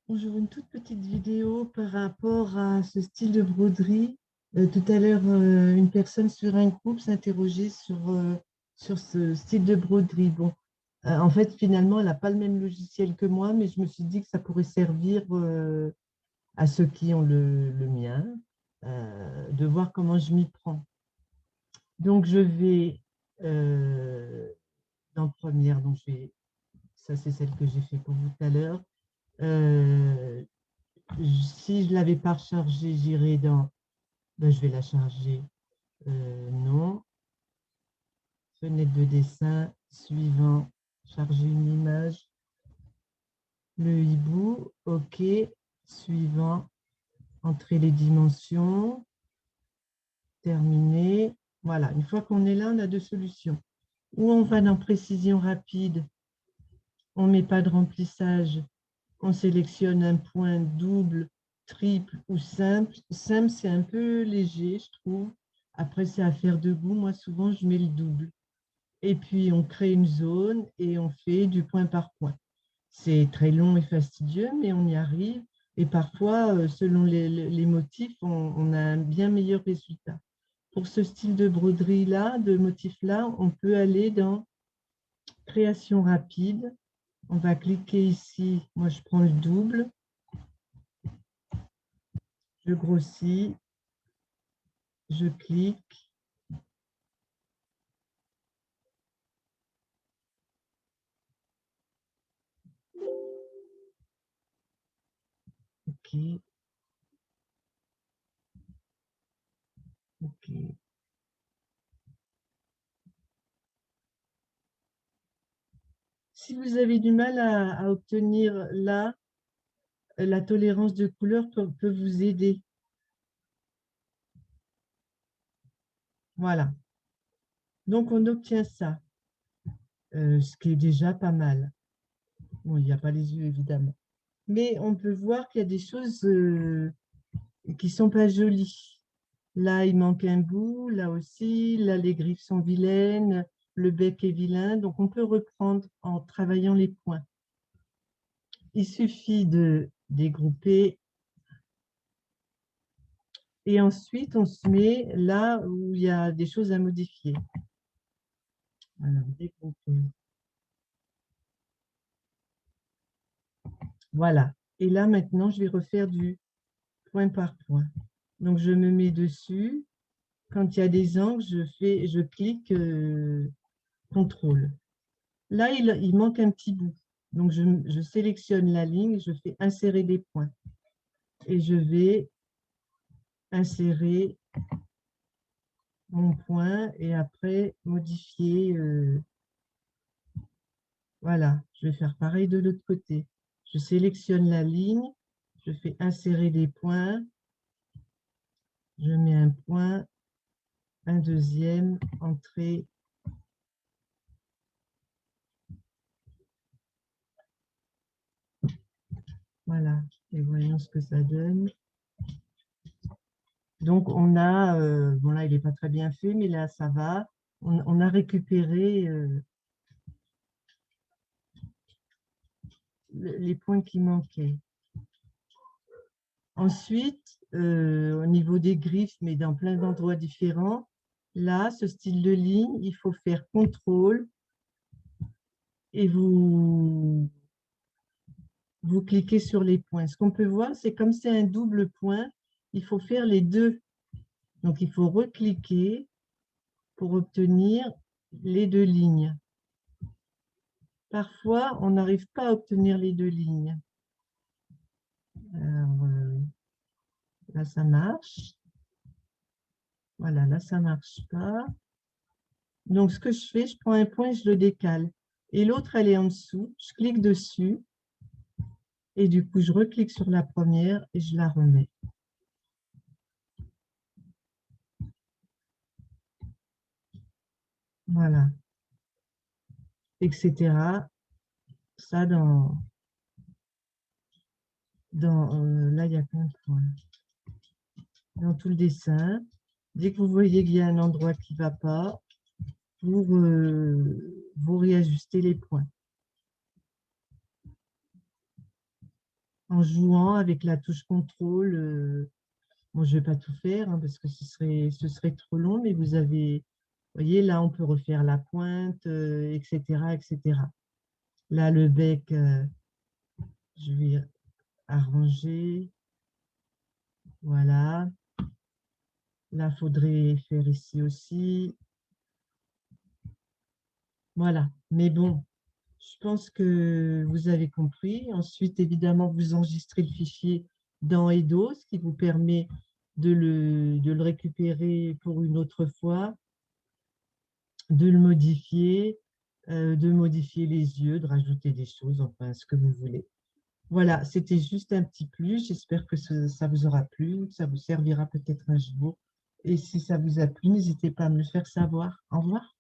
Bonjour, une toute petite vidéo par rapport à ce style de broderie. Tout à l'heure, une personne sur un groupe s'interrogeait sur ce style de broderie. Bon, en fait, finalement, elle n'a pas le même logiciel que moi, mais je me suis dit que ça pourrait servir à ceux qui ont le mien, de voir comment je m'y prends. Donc, je vais dans première, donc ça c'est celle que j'ai fait pour vous tout à l'heure. Euh, Si je ne l'avais pas rechargée, j'irai dans... Ben, je vais la charger. Non. Fenêtre de dessin. Suivant. Charger une image. Le hibou. OK. Suivant. Entrer les dimensions. Terminer. Voilà. Une fois qu'on est là, on a deux solutions. Ou on va dans précision rapide. On ne met pas de remplissage. On sélectionne un point double, triple ou simple. Simple, c'est un peu léger, je trouve. Après, c'est affaire de goût. Moi, souvent, je mets le double. Et puis, on crée une zone et on fait du point par point. C'est très long et fastidieux, mais on y arrive. Et parfois, selon les motifs, on a un bien meilleur résultat. Pour ce style de broderie-là, de motif-là, on peut aller dans création rapide. On va cliquer ici. Moi, je prends le double. Je grossis, je clique. OK, OK. Si vous avez du mal à obtenir là, la tolérance de couleur peut vous aider. Voilà. Donc, on obtient ça, ce qui est déjà pas mal. Bon, il n'y a pas les yeux, évidemment. Mais on peut voir qu'il y a des choses qui ne sont pas jolies. Là, il manque un bout, là aussi. Là, les griffes sont vilaines, le bec est vilain. Donc, on peut reprendre en travaillant les points. Il suffit de dégrouper et ensuite on se met là où il y a des choses à modifier. Alors, dégrouper. Voilà. Et là maintenant, je vais refaire du point par point. Donc je me mets dessus. Quand il y a des angles, je clique contrôle. Là, il manque un petit bout. Donc je sélectionne la ligne, je fais insérer des points. Et je vais insérer mon point et après modifier. Voilà, je vais faire pareil de l'autre côté. Je sélectionne la ligne, je fais insérer des points, je mets un point, un deuxième, entrée. Voilà, et voyons ce que ça donne. Donc on a, bon là il n'est pas très bien fait, mais là ça va. On a récupéré les points qui manquaient. Ensuite, au niveau des griffes, mais dans plein d'endroits différents, là, ce style de ligne, il faut faire contrôle et vous cliquez sur les points. Ce qu'on peut voir, c'est comme c'est un double point, il faut faire les deux. Donc, il faut recliquer pour obtenir les deux lignes. Parfois, on n'arrive pas à obtenir les deux lignes. Alors, là, ça marche. Voilà, là, ça ne marche pas. Donc, ce que je fais, je prends un point et je le décale. Et l'autre, elle est en dessous. Je clique dessus. Et du coup, je reclique sur la première et je la remets. Voilà. Etc. Ça, là, il y a plein de points. Dans tout le dessin. Dès que vous voyez qu'il y a un endroit qui ne va pas, vous réajustez les points. en jouant avec la touche contrôle. Bon, je ne vais pas tout faire hein, parce que ce serait trop long, mais vous avez, vous voyez, là, on peut refaire la pointe, etc., etc. Là, le bec, je vais arranger. Voilà. Là, il faudrait faire ici aussi. Voilà. Mais bon, je pense que vous avez compris. Ensuite, évidemment, vous enregistrez le fichier dans Edo, ce qui vous permet de le récupérer pour une autre fois, de le modifier, de modifier les yeux, de rajouter des choses, enfin, ce que vous voulez. Voilà, c'était juste un petit plus. J'espère que ça vous aura plu, que ça vous servira peut-être un jour. Et si ça vous a plu, n'hésitez pas à me le faire savoir. Au revoir.